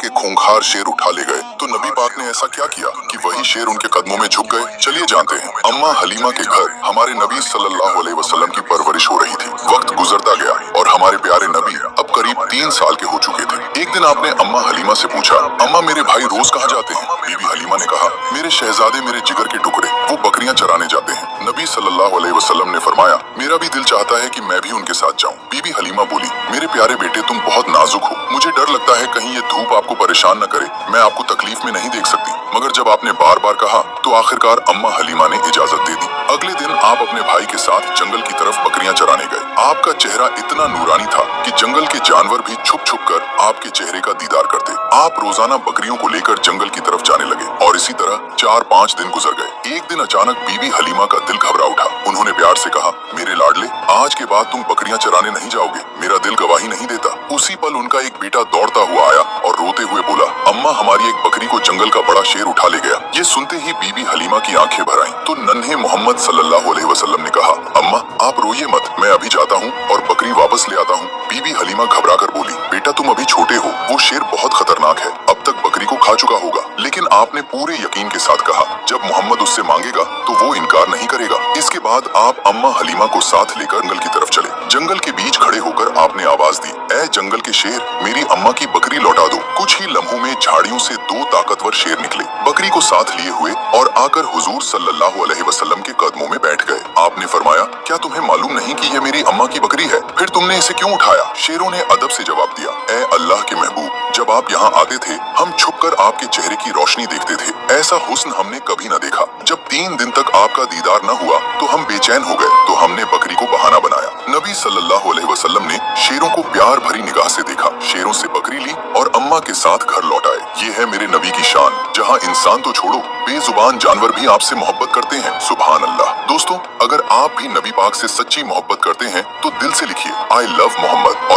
के खूंखार शेर उठा ले गए तो नबी पाक ने ऐसा क्या किया कि वही शेर उनके कदमों में झुक गए? चलिए जानते हैं। अम्मा हलीमा के घर हमारे नबी सल्लल्लाहु अलैहि वसल्लम की परवरिश हो रही थी। वक्त गुजरता गया और हमारे प्यारे नबी अब करीब 3 साल के हो चुके थे। एक दिन आपने अम्मा हलीमा से पूछा, अम्मा मेरे भाई रोज कहाँ जाते हैं? बीबी हलीमा ने कहा, मेरे शहजादे, मेरे जिगर के टुकड़े, वो बकरियां चराने जाते हैं। नबी सल्लल्लाहु अलैहि वसल्लम ने फरमाया, मेरा भी दिल चाहता है कि मैं भी उनके साथ जाऊं। बीबी हलीमा बोली, मेरे प्यारे बेटे, तुम बहुत नाजुक हो, मुझे डर लगता है कहीं ये धूप आपको परेशान न करे, मैं आपको तकलीफ में नहीं देख सकती। मगर जब आपने बार बार कहा तो आखिरकार अम्मा हलीमा ने इजाजत दे दी। अगले दिन आप अपने भाई के साथ जंगल की तरफ बकरियां चराने गए। आपका चेहरा इतना नूरानी था कि जंगल के जानवर भी छुप छुप कर आपके चेहरे का दीदार करते। आप रोजाना बकरियों को लेकर जंगल की तरफ जाने लगे और इसी तरह 4-5 दिन गुजर गए। एक दिन अचानक बीबी हलीमा का दिल घबरा उठा। उन्होंने प्यार से कहा, मेरे लाडले, आज के बाद तुम बकरियां चराने नहीं जाओगे, मेरा दिल गवाही नहीं देता। उसी पल उनका एक बेटा दौड़ता हुआ आया और रोते हुए बोला, अम्मा हमारी एक बकरी को जंगल का बड़ा शेर उठा ले गया। ये सुनते ही बीबी हलीमा की आंखें भर आईं। तो नन्हे मोहम्मद सल्लल्लाहु अलैहि वसल्लम ने कहा, अम्मा आप रोइए मत, मैं अभी जाता हूँ और बकरी वापस ले आता हूँ। बीबी हलीमा घबरा कर बोली, बेटा तुम अभी छोटे हो, वो शेर बहुत खतरनाक है, अब तक बकरी को खा चुका होगा। लेकिन आपने पूरे यकीन के साथ कहा, जब मोहम्मद उससे मांगेगा तो वो इनकार नहीं करेगा। इसके बाद आप अम्मा हलीमा को साथ लेकर जंगल की तरफ चले। जंगल के बीच खड़े होकर आपने आवाज दी, ऐ जंगल के शेर, मेरी अम्मा की बकरी लौटा दो। कुछ ही लम्हों में झाड़ियों से 2 ताकतवर शेर निकले, बकरी को साथ लिए हुए और आकर हुजूर सल्लल्लाहु अलैहि वसल्लम के कदमों में बैठ गए। आपने फरमाया, क्या तुम्हें मालूम नहीं कि ये मेरी अम्मा की बकरी है? फिर तुमने इसे क्यों उठाया? शेरों ने अदब से जवाब दिया, ऐ अल्लाह के महबूब, जब आप यहाँ आते थे हम छुपकर आपके चेहरे की रोशनी देखते थे, ऐसा हुस्न हमने कभी न देखा। जब 3 दिन तक आपका दीदार न हुआ तो हम बेचैन हो गए, तो हमने बकरी को बहाना बनाया। नबी सल्लल्लाहु अलैहि वसल्लम ने शेरों को प्यार भरी निगाह से देखा, शेरों से बकरी ली और अम्मा के साथ घर लौट आए। ये है मेरे नबी की शान, जहाँ इंसान तो छोड़ो, बेजुबान जानवर भी आपसे मोहब्बत करते हैं। सुभान अल्लाह। दोस्तों, अगर आप भी नबी पाक से सच्ची मोहब्बत करते हैं तो दिल से लिखिए, आई लव मोहम्मद।